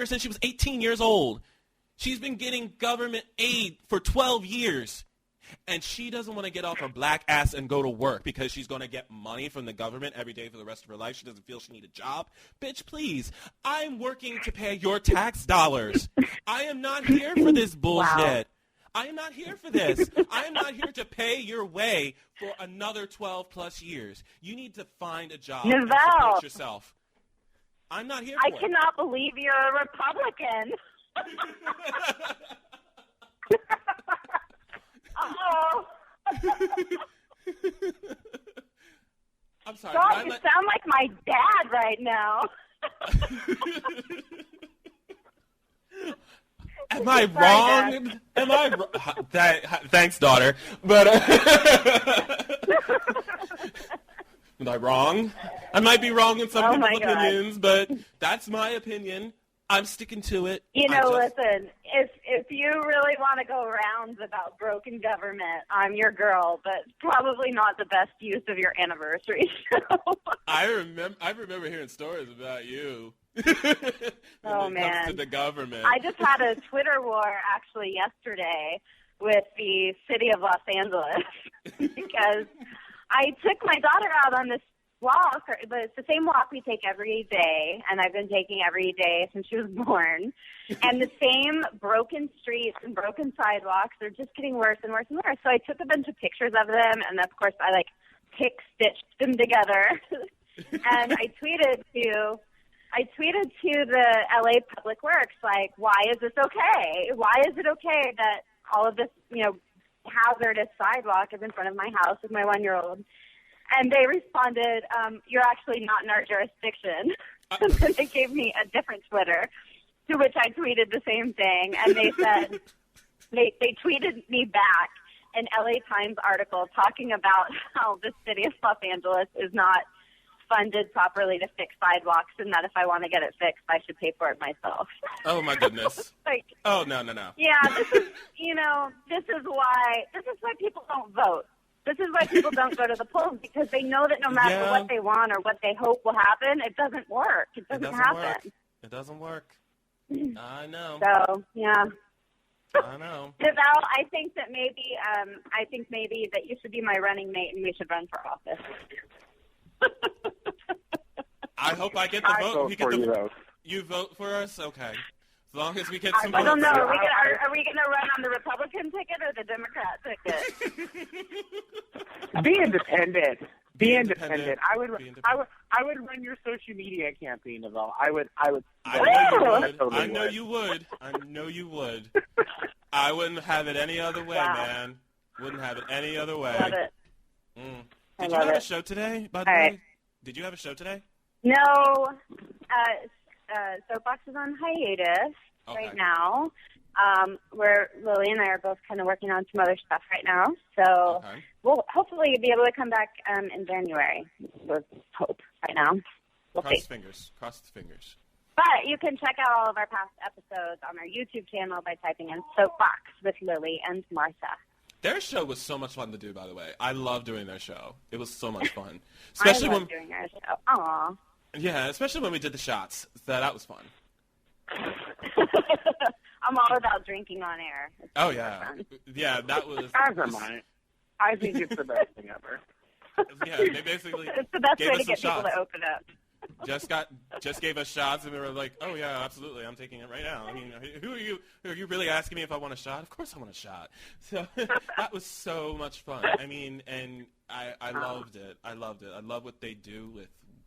her since she was 18 years old. She's been getting government aid for 12 years. And she doesn't want to get off her black ass and go to work because she's going to get money from the government every day for the rest of her life. She doesn't feel she needs a job. Bitch, please. I'm working to pay your tax dollars. I am not here for this bullshit. Wow. I am not here for this. I am not here to pay your way for another 12 plus years. You need to find a job and support yourself. I'm not here for it. I cannot believe you're a Republican. Uh-oh. I'm sorry. God, you sound like my dad right now. Am I wrong? Am I wrong? Thanks, daughter. But am I wrong? I might be wrong in some people's opinions, but that's my opinion. I'm sticking to it. Listen, if you really want to go rounds about broken government, I'm your girl, but probably not the best use of your anniversary show. I remember hearing stories about you. Oh, man. Comes to the government. I just had a Twitter war, actually, yesterday with the city of Los Angeles because I took my daughter out on this walk, but it's the same walk we take every day, and I've been taking every day since she was born. And the same broken streets and broken sidewalks are just getting worse and worse and worse. So I took a bunch of pictures of them, and of course I pick-stitched them together. And I tweeted to the LA Public Works, why is this okay? Why is it okay that all of this, hazardous sidewalk is in front of my house with my 1-year-old? And they responded, you're actually not in our jurisdiction. And then they gave me a different Twitter, to which I tweeted the same thing. And they said, they tweeted me back an LA Times article talking about how the city of Los Angeles is not funded properly to fix sidewalks, and that if I want to get it fixed, I should pay for it myself. Oh, my goodness. Oh, no. Yeah, this is why people don't vote. This is why people don't go to the polls, because they know that no matter what they want or what they hope will happen, it doesn't work. It doesn't happen. It doesn't work. I know. So, yeah. I know. DeVanity, I think maybe that you should be my running mate and we should run for office. I hope I get the vote. You vote for us? Okay. As long as we get some votes. I don't know. Are we going to run on the Republican ticket or the Democrat ticket? Be independent. Be independent. I would run your social media campaign, Neville. I know you would. I wouldn't have it any other way, man. Wouldn't have it any other way. Love it. Did you have a show today, by the way? Did you have a show today? No. Soapbox is on hiatus right now. Where Lily and I are both kind of working on some other stuff right now. So we'll hopefully be able to come back in January. With hope right now. Cross the fingers. But you can check out all of our past episodes on our YouTube channel by typing in Soapbox with Lily and Martha. Their show was so much fun to do, by the way. I love doing their show. It was so much fun. Especially I love doing their show. Aw. Yeah, especially when we did the shots. That was fun. I'm all about drinking on air. Yeah, that was... I think it's the best thing ever. Yeah, they basically it's the best gave way us to get some people shots. to open up. Just gave us shots, and we were like, "Oh yeah, absolutely, I'm taking it right now." I mean, who are you? Are you really asking me if I want a shot? Of course I want a shot. So that was so much fun. I mean, and I loved it. I loved it. I love what they do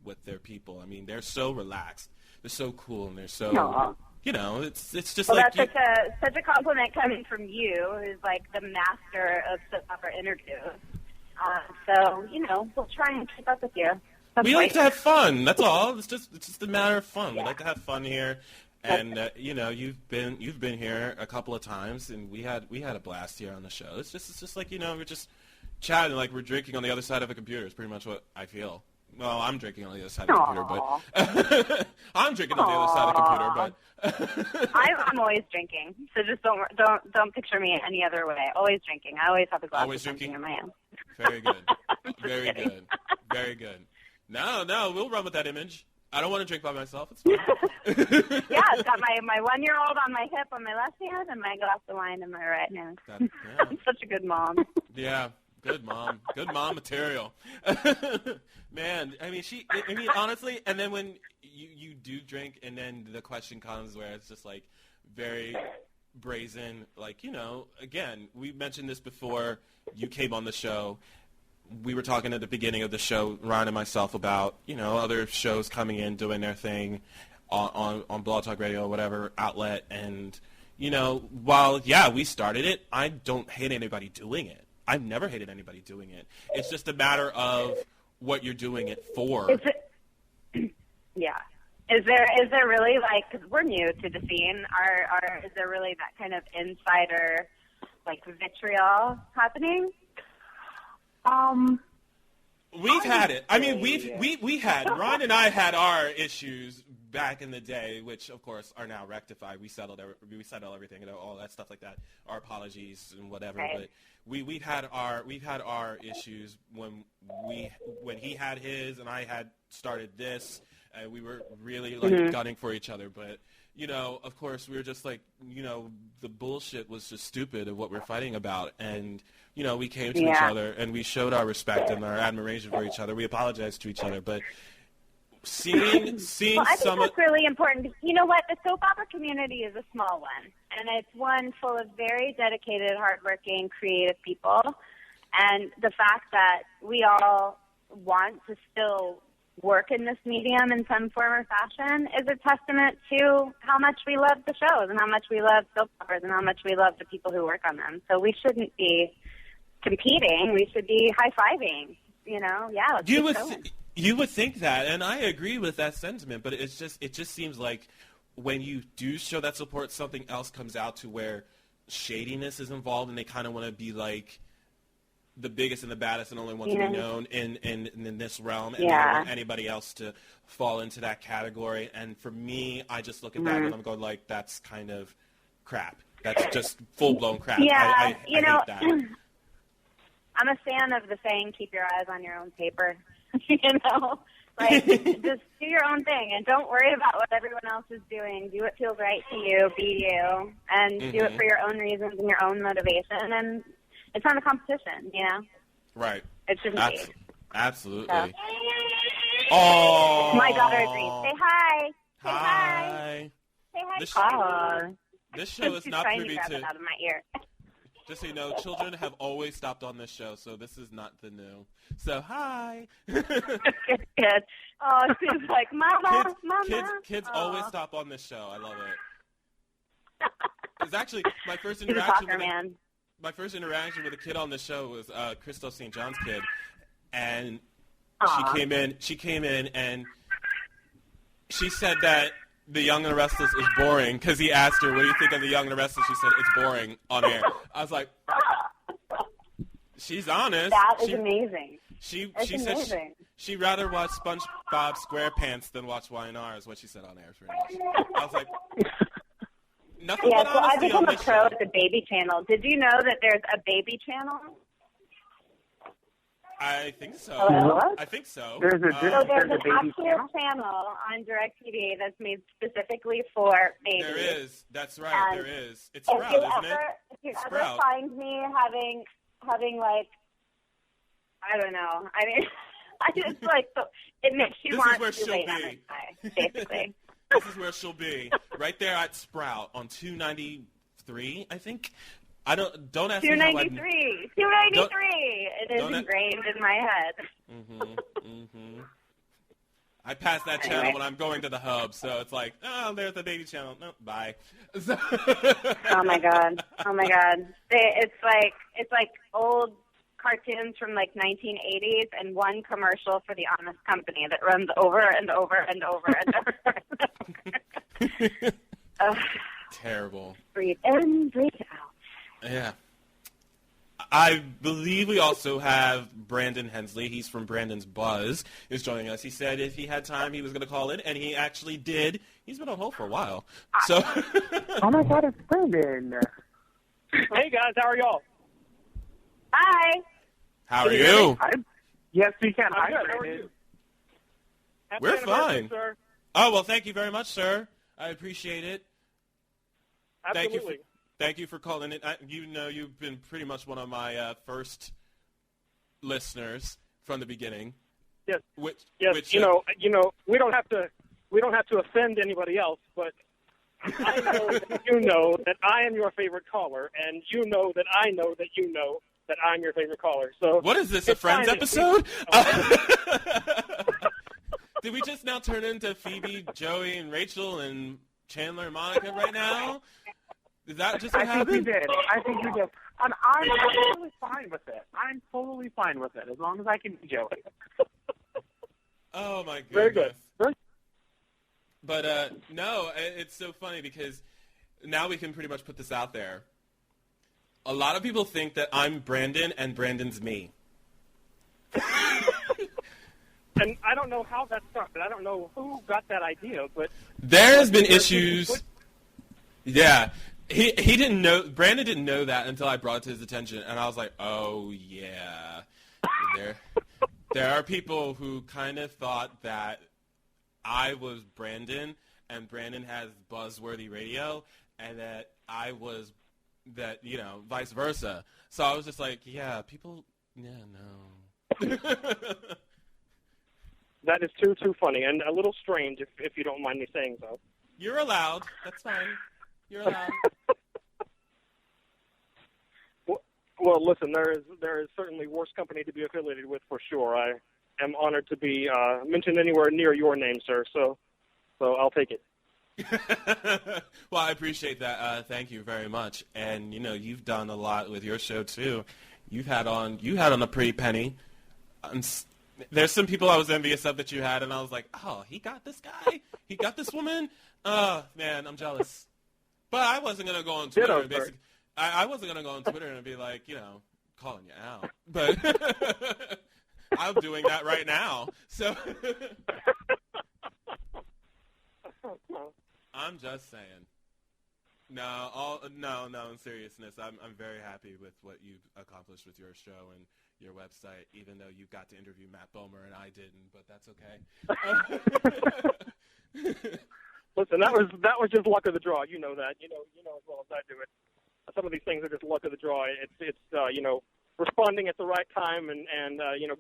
with their people. I mean, they're so relaxed. They're so cool, and they're so it's just that's such a compliment coming from you, who's like the master of soap opera interviews. So we'll try and keep up with you. We like to have fun. That's all. It's just a matter of fun. We like to have fun here, and you've been here a couple of times, and we had a blast here on the show. It's just like we're just chatting like we're drinking on the other side of a computer. It's pretty much what I feel. Well, I'm drinking on the other side of the computer, but I'm drinking on the other side of the computer, but I'm always drinking. So just don't picture me any other way. Always drinking. I always have a glass of something in my hand. Very good. Very good. Very good. No, we'll run with that image. I don't want to drink by myself. It's fine. Yeah, I've got my 1-year-old on my hip on my left hand and my glass of wine in my right hand. I'm such a good mom. Yeah, good mom. Good mom material. Man, I mean, honestly, and then when you do drink and then the question comes where it's just like very brazen, like, again, we mentioned this before you came on the show. We were talking at the beginning of the show, Ryan and myself, about, other shows coming in, doing their thing on BlogTalkRadio or whatever outlet. And, while, we started it, I don't hate anybody doing it. I've never hated anybody doing it. It's just a matter of what you're doing it for. Yeah. Is there really, like, because we're new to the scene, is there really that kind of insider, like, vitriol happening? We've had it. I mean, we had, Ron and I had our issues back in the day, which of course are now rectified. We settled everything, all that stuff like that. Our apologies and whatever. Right. But we've had our issues when he had his and I had started this. We were really gunning for each other, but of course we were just like, the bullshit was just stupid of what we're fighting about, and we came to each other and we showed our respect and our admiration for each other. We apologized to each other, but seeing well, I think that's really important. You know what? The soap opera community is a small one, and it's one full of very dedicated, hardworking, creative people. And the fact that we all want to still work in this medium in some form or fashion is a testament to how much we love the shows and how much we love soap operas and how much we love the people who work on them. So we shouldn't be competing. We should be high-fiving, let's You would think that, and I agree with that sentiment, but it just seems like when you do show that support, something else comes out to where shadiness is involved, and they kind of want to be like the biggest and the baddest and only want to be known in this realm, and they don't want anybody else to fall into that category. And for me, I just look at that and I'm going like, that's kind of crap. That's just full-blown crap. Yeah, I hate that. I'm a fan of the saying, keep your eyes on your own paper. Like, just do your own thing and don't worry about what everyone else is doing. Do what feels right to you, be you, and do it for your own reasons and your own motivation. And it's not a competition, Right. It shouldn't be. Absolutely. So. Oh. My daughter agrees. Say hi. Say hi. Say hi. This show is not privy to. Out of my ear. Just so you know, children have always stopped on this show, so this is not the new. So, hi. Good. Oh, she's like, Mama, Mama. Kids always stop on this show. I love it. It's actually my first interaction with a kid on the show was Christoph St. John's kid, and she came in and she said that The Young and the Restless is boring because he asked her, what do you think of The Young and the Restless? She said, it's boring on air. I was like, she's honest. That is amazing. She said she'd rather watch SpongeBob SquarePants than watch Y&R is what she said on air. I was like, nothing but honesty. So I've become a pro at the baby channel. Did you know that there's a baby channel? I think so. Hello? I think so. There's an actual channel on DirecTV that's made specifically for babies. There is. That's right. There is. It's Sprout, isn't it? If you ever find me having like, I don't know. I mean, it's like, it makes you want to lay down and cry, basically. This is where she'll be. Right there at Sprout on 293, I think. Don't ask me how 293. 293. It is ingrained in my head. I pass that channel when I'm going to the hub, so it's like, oh, there's the baby channel. No, bye. Oh my god. It's like old cartoons from like 1980s and one commercial for the Honest Company that runs over and over and over and over. Terrible. Breathe in, breathe out. Yeah. I believe we also have Brandon Hensley. He's from Brandon's Buzz. Is joining us. He said if he had time, he was going to call in, and he actually did. He's been on hold for a while. So. Oh my God, it's Brandon. Hey guys, how are y'all? Hi. How are you? Yes, we can. Hi, Brandon. We're fine. Sir. Oh, well, thank you very much, sir. I appreciate it. Absolutely. Thank you for calling it. You've been pretty much one of my first listeners from the beginning. Yes. Which, we don't have to offend anybody else, but I know that you know that I am your favorite caller, and you know that I know that you know that I'm your favorite caller. So what is this, a Friends episode? Did we just now turn into Phoebe, Joey, and Rachel, and Chandler and Monica right now? Is that just what happened? I think we did. And I'm totally fine with it. I'm totally fine with it, as long as I can be Joey. Oh, my goodness. Very good. But, no, it's so funny because now we can pretty much put this out there. A lot of people think that I'm Brandon and Brandon's me. And I don't know how that started. I don't know who got that idea, but there's been issues. Yeah. He didn't know, Brandon didn't know that until I brought it to his attention, and I was like, oh, yeah. There are people who kind of thought that I was Brandon, and Brandon has buzzworthy radio, and that I was vice versa. So I was just like, yeah, people, no. That is too funny and a little strange, if you don't mind me saying so. You're allowed. That's fine. You're allowed. Well, listen, there is certainly worse company to be affiliated with for sure. I am honored to be mentioned anywhere near your name, sir. So I'll take it. Well, I appreciate that. Thank you very much. And you've done a lot with your show too. You had on a pretty penny. There's some people I was envious of that you had, and I was like, oh, he got this guy? He got this woman? Oh, man, I'm jealous. But I wasn't going to go on Twitter and basically, I wasn't going to go on Twitter and be like, calling you out. But I'm doing that right now. So I'm just saying. No, in seriousness, I'm very happy with what you've accomplished with your show and your website, even though you got to interview Matt Bomer and I didn't, but that's okay. Listen, that was just luck of the draw. You know that. You know as well as I do it. Some of these things are just luck of the draw. It's responding at the right time and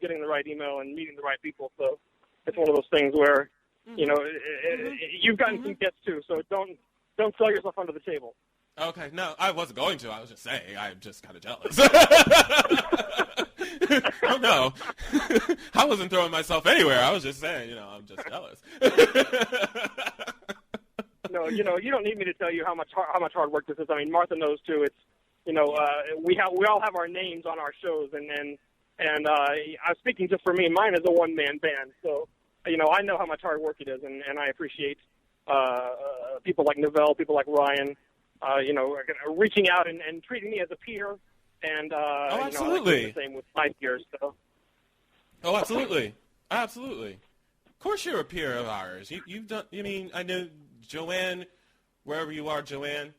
getting the right email and meeting the right people. So it's one of those things where you've gotten some gets too. So don't sell yourself under the table. Okay, no, I wasn't going to. I was just saying I'm just kind of jealous. Oh, no. I wasn't throwing myself anywhere. I was just saying, I'm just jealous. No, you don't need me to tell you how much hard work this is. I mean, Martha knows too. It's, we all have our names on our shows, and I'm speaking just for me. Mine is a one-man band, so I know how much hard work it is, and I appreciate people like Novell, people like Ryan, reaching out and treating me as a peer. And absolutely. The same with my peers. So. Oh, absolutely, absolutely. Of course, you're a peer of ours. You've done. I know Joanne, wherever you are, Joanne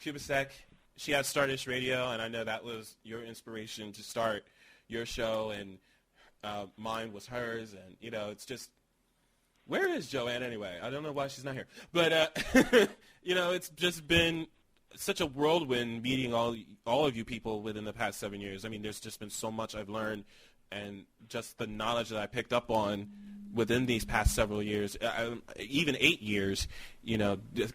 Kubasek. She had Stardust Radio, and I know that was your inspiration to start your show, and mine was hers. And it's just, where is Joanne anyway? I don't know why she's not here, but it's just been such a whirlwind meeting all of you people within the past 7 years. I mean, there's just been so much I've learned, and just the knowledge that I picked up on within these past several years, even 8 years,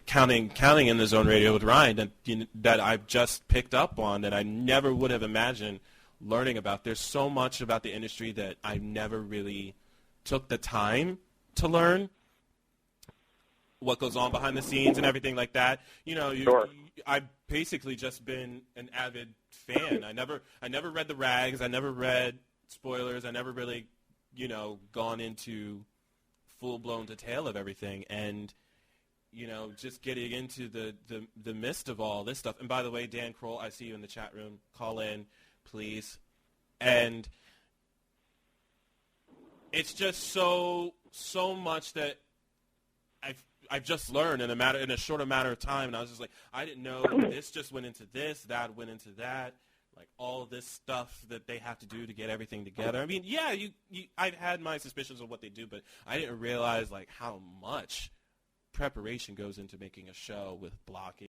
counting in the Zone Radio with Ryan, that I've just picked up on that I never would have imagined learning about. There's so much about the industry that I never really took the time to learn. What goes on behind the scenes and everything like that. Sure. I've basically just been an avid fan. I never read the rags. I never read spoilers. I never really, gone into full-blown detail of everything. And, just getting into the midst of all this stuff. And by the way, Dan Kroll, I see you in the chat room. Call in, please. And it's just so much that I've just learned in a short amount of time, and I was just like, I didn't know this just went into this, that went into that, like all this stuff that they have to do to get everything together. I mean, yeah, I've had my suspicions of what they do, but I didn't realize like how much preparation goes into making a show with blocking